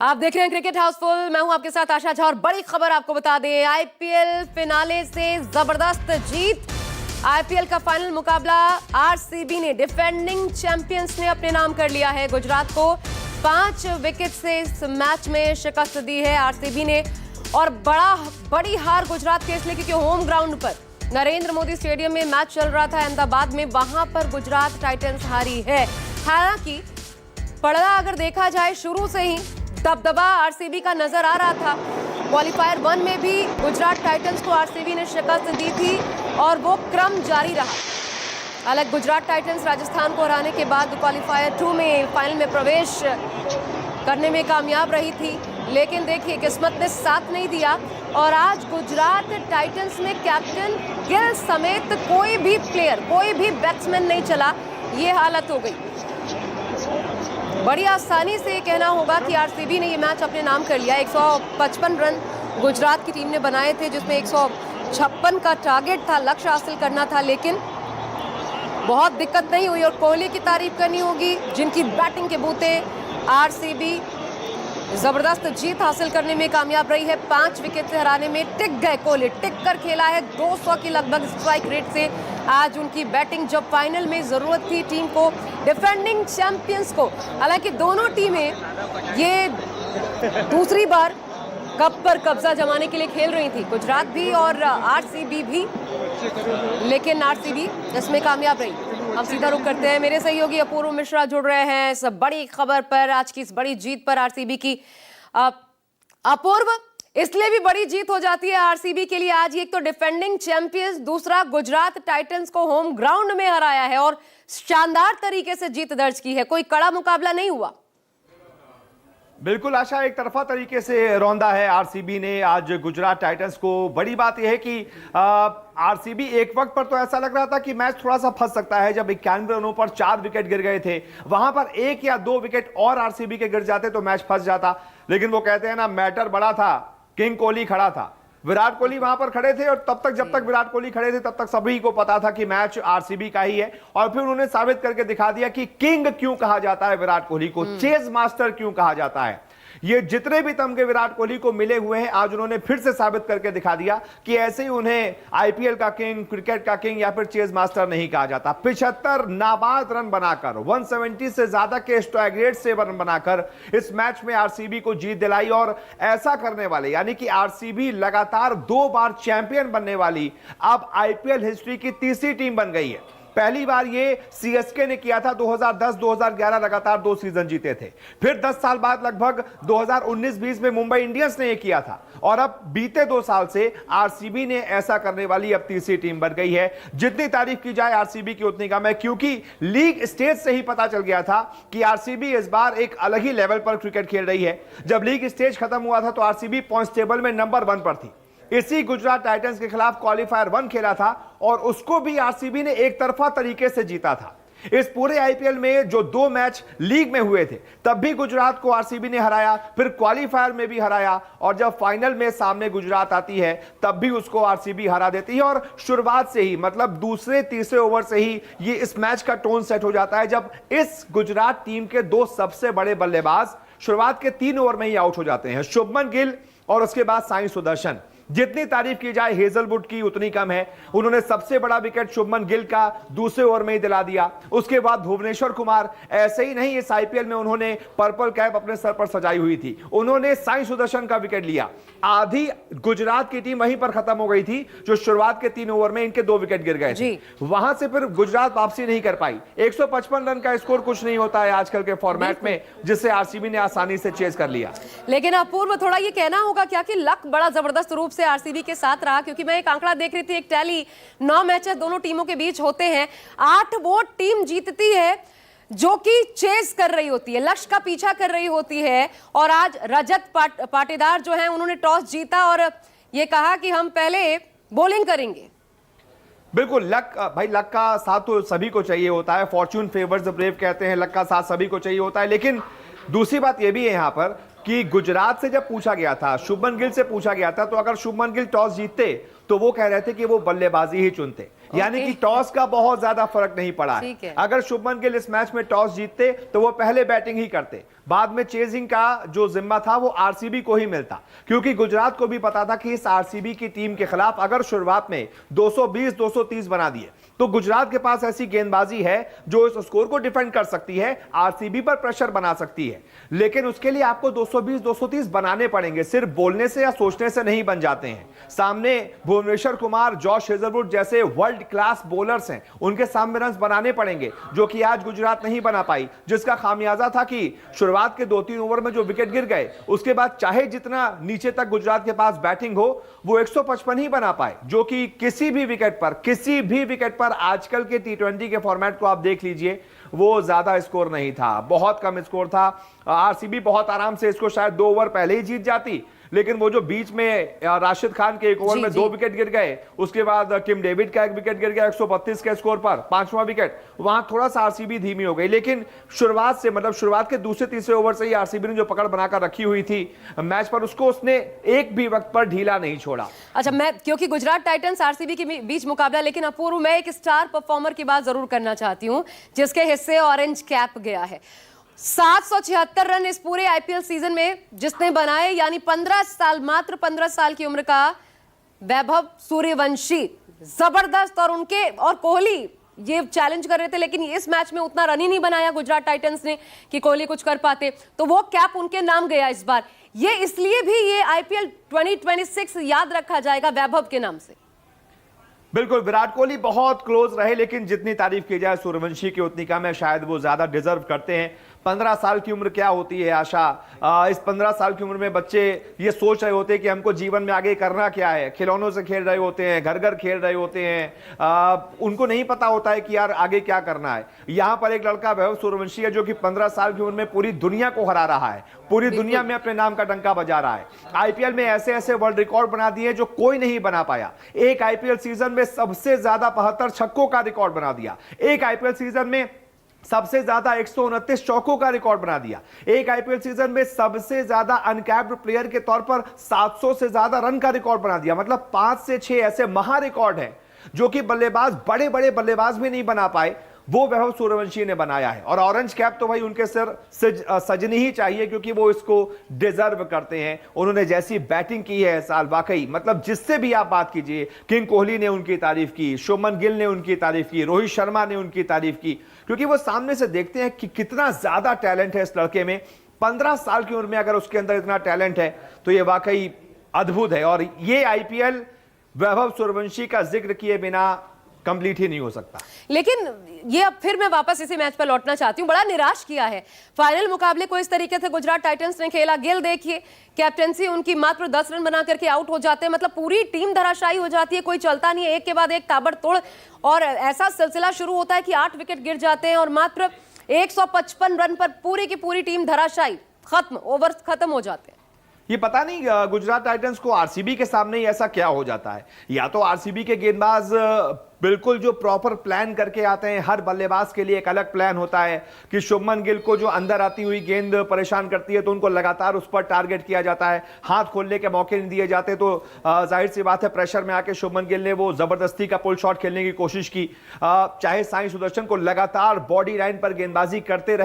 आप देख रहे हैं क्रिकेट हाउसफुल। मैं हूं आपके साथ आशा झा और बड़ी खबर आपको बता दें, आईपीएल फिनाले से जबरदस्त जीत। आईपीएल का फाइनल मुकाबला आरसीबी ने, डिफेंडिंग चैंपियंस ने अपने नाम कर लिया है। गुजरात को 5 विकेट से इस मैच में शिकस्त दी है आरसीबी ने। और बड़ी हार गुजरात के इसलिए क्योंकि होम ग्राउंड पर नरेंद्र मोदी स्टेडियम में मैच चल रहा था अहमदाबाद में, वहां पर गुजरात टाइटंस हारी है। हालांकि पड़ला अगर देखा जाए शुरू से ही दबदबा आरसीबी का नजर आ रहा था। क्वालिफायर 1 में भी गुजरात टाइटंस को आरसीबी ने शिकस्त दी थी और वो क्रम जारी रहा। हालांकि गुजरात टाइटंस राजस्थान को हराने के बाद क्वालिफायर 2 में फाइनल में प्रवेश करने में कामयाब रही थी, लेकिन देखिए किस्मत ने साथ नहीं दिया और आज गुजरात टाइटंस में कैप्टन गिल समेत कोई भी प्लेयर, कोई भी बैट्समैन नहीं चला। ये हालत हो गई। बड़ी आसानी से कहना होगा कि आरसीबी ने ये मैच अपने नाम कर लिया। 155 रन गुजरात की टीम ने बनाए थे, जिसमें 156 का टारगेट था, लक्ष्य हासिल करना था, लेकिन बहुत दिक्कत नहीं हुई। और कोहली की तारीफ करनी होगी, जिनकी बैटिंग के बूते आरसीबी जबरदस्त जीत हासिल करने में कामयाब रही है। 5 विकेट से हराने में टिक गए कोहली, टिक कर खेला है 200 की लगभग स्ट्राइक रेट से। आज उनकी बैटिंग जब फाइनल में जरूरत थी टीम को, डिफेंडिंग चैंपियंस को, हालांकि दोनों टीमें ये दूसरी बार कप पर कब्जा जमाने के लिए खेल रही थी, गुजरात भी और आरसीबी भी, लेकिन आरसीबी इसमें कामयाब रही। हम सीधा रुख करते हैं, मेरे सहयोगी अपूर्व मिश्रा जुड़ रहे हैं इस बड़ी खबर पर, आज की इस बड़ी जीत पर आरसीबी की। अपूर्व, इसलिए भी बड़ी जीत हो जाती है आरसीबी के लिए आज। एक तो डिफेंडिंग चैंपियंस, दूसरा गुजरात टाइटंस को होम ग्राउंड में हराया है और शानदार तरीके से जीत दर्ज की है। कोई कड़ा मुकाबला नहीं हुआ। बिल्कुल आशा, एक तरफा तरीके से रौंदा है आरसीबी ने आज गुजरात टाइटंस को। बड़ी बात यह है कि आरसीबी एक वक्त पर तो ऐसा लग रहा था कि मैच थोड़ा सा फंस सकता है। जब 91 रनों पर 4 विकेट गिर गए थे, वहां पर 1 या 2 विकेट और आरसीबी के गिर जाते तो मैच फंस जाता। लेकिन वो कहते हैं ना, मैटर बड़ा था, किंग कोहली खड़ा था, विराट कोहली वहां पर खड़े थे। और तब तक, जब तक विराट कोहली खड़े थे, तब तक सभी को पता था कि मैच आरसीबी का ही है। और फिर उन्होंने साबित करके दिखा दिया कि किंग क्यों कहा जाता है विराट कोहली को, चेज मास्टर क्यों कहा जाता है। ये जितने भी तमगे विराट कोहली को मिले हुए हैं, आज उन्होंने फिर से साबित करके दिखा दिया कि ऐसे ही उन्हें आईपीएल का किंग, क्रिकेट का किंग या फिर चेज मास्टर नहीं कहा जाता। 75 नाबाद रन बनाकर, 170 से ज्यादा के स्ट्राइक रेट से रन बनाकर इस मैच में आरसीबी को जीत दिलाई। और ऐसा करने वाले, यानी कि आरसीबी लगातार 2 बार चैंपियन बनने वाली अब आईपीएल हिस्ट्री की तीसरी टीम बन गई है। पहली बार ये सीएसके ने किया था, 2010-2011 लगातार 2 सीजन जीते थे। फिर 10 साल बाद लगभग 2019-20 में मुंबई इंडियंस ने ये किया था। और अब बीते 2 साल से आरसीबी ने ऐसा करने वाली अब तीसरी टीम बन गई है। जितनी तारीफ की जाए आरसीबी की उतनी कम है, क्योंकि लीग स्टेज से ही पता चल गया था कि आरसीबी इस बार एक अलग ही लेवल पर क्रिकेट खेल रही है। जब लीग स्टेज खत्म हुआ था तो आरसीबी पॉइंट्स टेबल में नंबर 1 पर थी। इसी गुजरात टाइटंस के खिलाफ क्वालिफायर 1 खेला था और उसको भी आरसीबी ने एक तरफा तरीके से जीता था। इस पूरे आईपीएल में जो 2 मैच लीग में हुए थे, तब भी गुजरात को आरसीबी ने हराया, फिर क्वालिफायर में भी हराया, और जब फाइनल में सामने गुजरात आती है तब भी उसको आरसीबी हरा देती है। और शुरुआत से ही, मतलब दूसरे तीसरे ओवर से ही ये इस मैच का टोन सेट हो जाता है, जब इस गुजरात टीम के 2 सबसे बड़े बल्लेबाज शुरुआत के 3 ओवर में ही आउट हो जाते हैं, शुभमन गिल और उसके बाद साई सुदर्शन। जितनी तारीफ की जाए हेजलवुड की उतनी कम है। उन्होंने सबसे बड़ा विकेट शुभमन गिल का दूसरे ओवर में ही दिला दिया। उसके बाद भुवनेश्वर कुमार, ऐसे ही नहीं, इस आईपीएल में उन्होंने पर्पल कैप अपने सर पर सजाई हुई थी, उन्होंने साई सुदर्शन का विकेट लिया। आधी गुजरात की टीम वहीं पर खत्म हो गई थी, जो शुरुआत के 3 ओवर में इनके 2 विकेट गिर गए थे। वहां से फिर गुजरात वापसी नहीं कर पाई। 155 रन का स्कोर कुछ नहीं होता है आजकल के फॉर्मेट में, जिससे आरसीबी ने आसानी से चेज कर लिया। लेकिन अपूर्व, थोड़ा ये कहना होगा क्या कि लक बड़ा जबरदस्त रूप से आरसीबी के साथ रहा, क्योंकि मैं एक आंकड़ा देख रही थी, एक टैली, 9 मैचेस दोनों टीमों के बीच होते हैं, 8 वो टीम जीतती है जो कि चेस कर रही होती है, लक्ष्य का पीछा कर रही होती है। और आज रजत पाटीदार जो हैं, उन्होंने टॉस जीता और ये कहा कि हम पहले बॉलिंग करेंगे। बिल्कुल, लक भाई, लक का साथ तो सभी को चाहिए होता है, फॉर्च्यून फेवर्स द ब्रेव कहते हैं, लक का साथ सभी को चाहिए होता है। लेकिन दूसरी बात यह भी है यहां पर कि गुजरात से जब पूछा गया था, शुभमन गिल से पूछा गया था, तो अगर शुभमन गिल टॉस जीतते तो वो कह रहे थे कि वो बल्लेबाजी ही चुनते। यानी कि टॉस का बहुत ज्यादा फर्क नहीं पड़ा है। अगर शुभमन गिल इस मैच में टॉस जीतते तो वो पहले बैटिंग ही करते, बाद में चेजिंग का जो जिम्मा था वो आरसीबी को ही मिलता, क्योंकि गुजरात को भी पता था कि इस आरसीबी की टीम के खिलाफ अगर शुरुआत में 220-230 बना दिए तो गुजरात के पास ऐसी गेंदबाजी है जो इस स्कोर को डिफेंड कर सकती है, आरसीबी पर प्रेशर बना सकती है। लेकिन उसके लिए आपको 220-230 बनाने पड़ेंगे, सिर्फ बोलने से या सोचने से नहीं बन जाते हैं। सामने भुवनेश्वर कुमार, जॉश हेजलवुड जैसे वर्ल्ड क्लास बॉलर्स हैं, उनके सामने रन बनाने पड़ेंगे, जो कि आज गुजरात नहीं बना पाई, जिसका खामियाजा था कि शुरुआत के 2-3 ओवर में जो विकेट गिर गए, उसके बाद चाहे जितना नीचे तक गुजरात के पास बैटिंग हो वो 155 ही बना पाए, जो कि किसी भी विकेट पर आजकल के टी20 के फॉर्मेट को आप देख लीजिए, वो ज्यादा स्कोर नहीं था, बहुत कम स्कोर था। आरसीबी बहुत आराम से इसको शायद 2 ओवर पहले ही जीत जाती, लेकिन वो जो बीच में राशिद खान के एक ओवर में 2 विकेट गिर गए, उसके बाद किम डेविड का 1 विकेट गिर गया 132 के स्कोर पर, 5वां विकेट, वहां थोड़ा सा आरसीबी धीमी हो गई। लेकिन शुरुआत के दूसरे तीसरे ओवर से ही आरसीबी ने जो पकड़ बनाकर रखी हुई थी मैच पर, उसको उसने एक भी वक्त पर ढीला नहीं छोड़ा। अच्छा, मैं क्योंकि गुजरात टाइटंस आरसीबी के बीच मुकाबला, लेकिन अपूर्व मैं एक स्टार परफॉर्मर की बात जरूर करना चाहती हूं जिसके हिस्से ऑरेंज कैप गया है। 776 रन इस पूरे आईपीएल सीजन में जिसने बनाए, यानी 15 साल की उम्र का वैभव सूर्यवंशी, जबरदस्त। और कोहली ये चैलेंज कर रहे थे, लेकिन इस मैच में उतना रन ही नहीं बनाया गुजरात टाइटंस ने कि कोहली कुछ कर पाते, तो वो कैप उनके नाम गया इस बार। ये इसलिए भी ये आईपीएल 2026 याद रखा जाएगा वैभव के नाम से। बिल्कुल, विराट कोहली बहुत क्लोज रहे, लेकिन जितनी तारीफ की जाए सूर्यवंशी की उतनी कम है, शायद वो ज्यादा डिजर्व करते हैं। 15 साल की उम्र क्या होती है आशा, इस 15 साल की उम्र में बच्चे ये सोच रहे होते हैं कि हमको जीवन में आगे करना क्या है, खिलौनों से खेल रहे होते हैं, घर घर खेल रहे होते हैं, उनको नहीं पता होता है कि यार आगे क्या करना है। यहां पर एक लड़का वैभव सूर्यवंशी है जो कि 15 साल की उम्र में पूरी दुनिया को हरा रहा है, पूरी दुनिया में अपने नाम का डंका बजा रहा है। आईपीएल में ऐसे ऐसे वर्ल्ड रिकॉर्ड बना दिए जो कोई नहीं बना पाया। एक आईपीएल सीजन में सबसे ज्यादा 75 छक्कों का रिकॉर्ड बना दिया, एक आईपीएल सीजन में सबसे ज्यादा 129 चौकों का रिकॉर्ड बना दिया, एक आईपीएल सीजन में सबसे ज्यादा अनकैप्ड प्लेयर के तौर पर 700 से ज्यादा रन का रिकॉर्ड बना दिया। मतलब 5 से 6 ऐसे महा रिकॉर्ड हैं जो कि बल्लेबाज, बड़े बड़े बल्लेबाज भी नहीं बना पाए, वो वैभव सूर्यवंशी ने बनाया है। और ऑरेंज कैप तो भाई उनके सिर सजनी ही चाहिए, क्योंकि वो इसको डिजर्व करते हैं। उन्होंने जैसी बैटिंग की है साल, वाकई मतलब जिससे भी आप बात कीजिए, किंग कोहली ने उनकी तारीफ की, शुभमन गिल ने उनकी तारीफ की, रोहित शर्मा ने उनकी तारीफ की, क्योंकि वो सामने से देखते हैं कि कितना ज्यादा टैलेंट है इस लड़के में। 15 साल की उम्र में अगर उसके अंदर इतना टैलेंट है तो ये वाकई अद्भुत है। और ये आईपीएल वैभव सूर्यवंशी का जिक्र किए बिना कंप्लीट ही नहीं हो सकता। लेकिन ये अब फिर मैं वापस इसी मैच पर लौटना चाहती हूँ, बड़ा निराश किया है। फाइनल मुकाबले को इस तरीके से गुजरात टाइटंस ने खेला। गिल देखिए, कैप्टेंसी उनकी, मात्र 10 रन बना करके आउट हो जाते हैं, मतलब पूरी टीम धराशायी हो जाती है, कोई चलता नहीं है, एक के बाद एक ताबड़तोड़। और ऐसा सिलसिला शुरू होता है कि 8 विकेट गिर जाते हैं और मात्र 155 रन पर पूरी की पूरी टीम धराशायी, खत्म, ओवर खत्म हो जाते हैं। ये पता नहीं गुजरात टाइटंस को आरसीबी के सामने ही ऐसा क्या हो जाता है। या तो आरसीबी के गेंदबाज बिल्कुल जो प्रॉपर प्लान करके आते हैं, हर बल्लेबाज के लिए एक अलग प्लान होता है कि शुभमन गिल को जो अंदर आती हुई गेंद परेशान करती है तो उनको लगातार उस पर टारगेट किया जाता है, हाथ खोलने के मौके नहीं दिए जाते। तो जाहिर सी बात है प्रेशर में आके शुभमन गिल ने वो जबरदस्ती का पुल शॉट खेलने की कोशिश की। चाहे साई सुदर्शन को लगातार बॉडी लाइन पर गेंदबाजी करते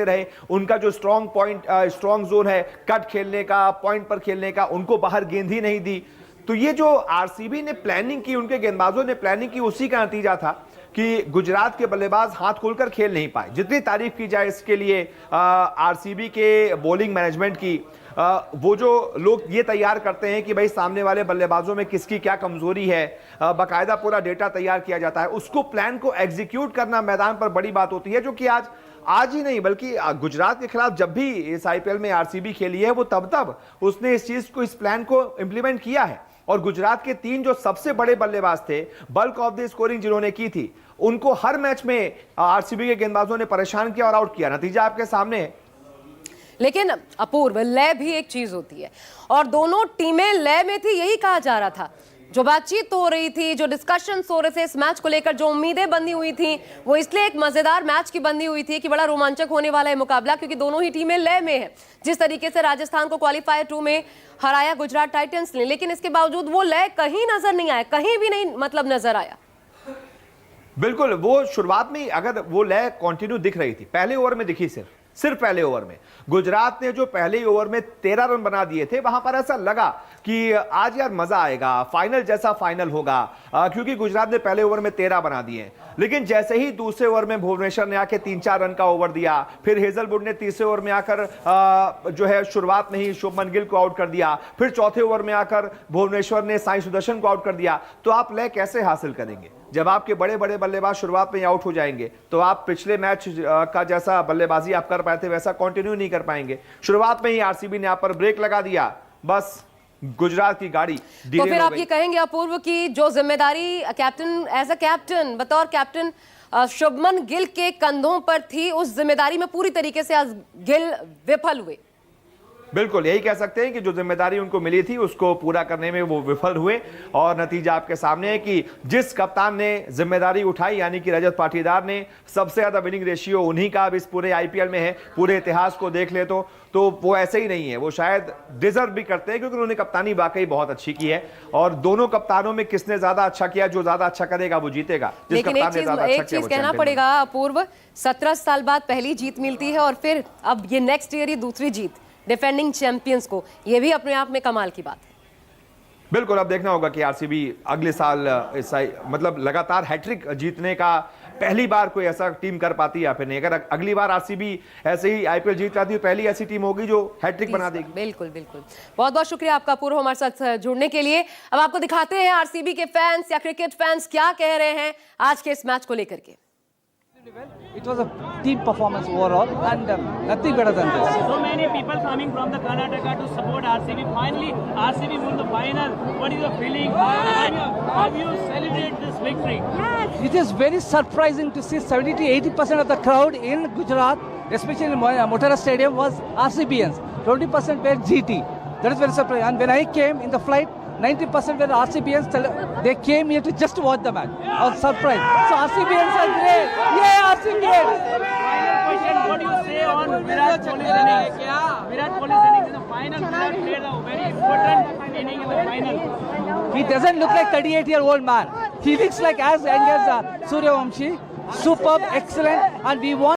रहे, उनका जो स्ट्रॉन्ग पॉइंट, स्ट्रॉन्ग जोन है कट खेलने का, पॉइंट पर खेलने का, उनको बाहर गेंद ही नहीं दी। तो ये जो आरसीबी ने प्लानिंग की, उनके गेंदबाजों ने प्लानिंग की, उसी का नतीजा था कि गुजरात के बल्लेबाज हाथ खोलकर खेल नहीं पाए। जितनी तारीफ की जाए इसके लिए आरसीबी के बॉलिंग मैनेजमेंट की, वो जो लोग ये तैयार करते हैं कि भाई सामने वाले बल्लेबाजों में किसकी क्या कमजोरी है, बाकायदा पूरा डेटा तैयार किया जाता है, उसको प्लान को एग्जीक्यूट करना मैदान पर बड़ी बात होती है, जो कि आज ही नहीं बल्कि गुजरात के खिलाफ जब भी इस आईपीएल में आरसीबी खेली है वो तब उसने इस चीज को, इस प्लान को इंप्लीमेंट किया है। और गुजरात के 3 जो सबसे बड़े बल्लेबाज थे, बल्क ऑफ द स्कोरिंग जिन्होंने की थी, उनको हर मैच में आरसीबी के गेंदबाजों ने परेशान किया और आउट किया। नतीजा आपके सामने है। लेकिन अपूर्व, लय भी एक चीज होती है और दोनों टीमें लय में थी, यही कहा जा रहा था। जो बातचीत हो रही थी, जो डिस्कशंस हो रहे थे इस मैच को लेकर, जो उम्मीदें बंधी हुई थी, वो इसलिए एक मजेदार मैच की बंधी हुई थी कि बड़ा रोमांचक होने वाला है मुकाबला, क्योंकि दोनों ही टीमें लय में है। जिस तरीके से राजस्थान को क्वालिफायर 2 में हराया गुजरात टाइटंस ने, लेकिन इसके बावजूद वो लय कहीं नजर नहीं आया, कहीं भी नहीं मतलब नजर आया। बिल्कुल, वो शुरुआत में ही अगर वो लय कंटिन्यू दिख रही थी, पहले ओवर में दिखी सिर्फ पहले ओवर में गुजरात ने जो पहले ही ओवर में 13 रन बना दिए थे, वहां पर ऐसा लगा कि आज यार मजा आएगा, फाइनल जैसा फाइनल होगा, क्योंकि गुजरात ने पहले ओवर में 13 बना दिए। लेकिन जैसे ही दूसरे ओवर में भुवनेश्वर ने आके 3-4 रन का ओवर दिया, फिर हेजलवुड ने तीसरे ओवर में आकर जो है शुरुआत में ही शुभमन गिल को आउट कर दिया, फिर चौथे ओवर में आकर भुवनेश्वर ने साई सुदर्शन को आउट कर दिया, तो आप लय कैसे हासिल करेंगे? जब आपके बड़े बड़े बल्लेबाज शुरुआत में आउट हो जाएंगे तो आप पिछले मैच का जैसा बल्लेबाजी आप कर पाए थे वैसा कंटिन्यू नहीं कर पाएंगे। शुरुआत में ही आरसीबी ने आप पर ब्रेक लगा दिया, बस गुजरात की गाड़ी तो फिर आप ये कहेंगे अपूर्व की जो जिम्मेदारी कैप्टन एज अ कैप्टन बतौर कैप्टन शुभमन गिल के कंधों पर थी, उस जिम्मेदारी में पूरी तरीके से आज गिल विफल हुए। बिल्कुल यही कह सकते हैं कि जो जिम्मेदारी उनको मिली थी उसको पूरा करने में वो विफल हुए, और नतीजा आपके सामने है कि जिस कप्तान ने जिम्मेदारी उठाई यानी कि रजत पाटीदार ने, सबसे ज्यादा विनिंग रेशियो उन्हीं का अब इस पूरे आईपीएल में है। पूरे इतिहास को देख ले तो वो ऐसे ही नहीं है, वो शायद डिजर्व भी करते हैं क्योंकि उन्होंने कप्तानी वाकई बहुत अच्छी की है। और दोनों कप्तानों में किसने ज्यादा अच्छा किया, जो ज्यादा अच्छा करेगा वो जीतेगा। लेकिन एक चीज कहना पड़ेगा अपूर्व, 17 साल बाद पहली जीत मिलती है और फिर अब ये नेक्स्ट ईयर ही दूसरी जीत डिफेंडिंग चैंपियंस को, ये भी अपने आप में कमाल की बात है। बिल्कुल, अब देखना होगा कि आरसीबी अगले साल मतलब लगातार हैट्रिक जीतने का पहली बार कोई ऐसा टीम कर पाती है या फिर नहीं। अगर अगली बार आरसीबी ऐसे ही आईपीएल जीत जाती है, पहली ऐसी टीम होगी जो हैट्रिक बना देगी। बिल्कुल बिल्कुल, बहुत बहुत शुक्रिया आपका पूर्व हमारे साथ जुड़ने के लिए। अब आपको दिखाते हैं आरसीबी के फैंस या क्रिकेट फैंस क्या कह रहे हैं आज के इस मैच को लेकर के। It was a team performance overall and nothing better than this. So many people coming from the Karnataka to support RCB. Finally, RCB won the final. What is the feeling? How you celebrate this victory? It is very surprising to see 70-80% of the crowd in Gujarat, especially in Motera Stadium, was RCBians. 20% were GT. That is very surprising. And when I came in the flight, 90% were RCBians. They came here to just watch the match. I was surprised. So RCBians are great. Yeah, RCBians. Final question. What do you say on Virat Kohli's innings? Virat Kohli's innings in the final. Virat played a very important inning in the final. He doesn't look like 38-year-old man. He looks like as young as Suryavanshi. Superb, excellent, and we want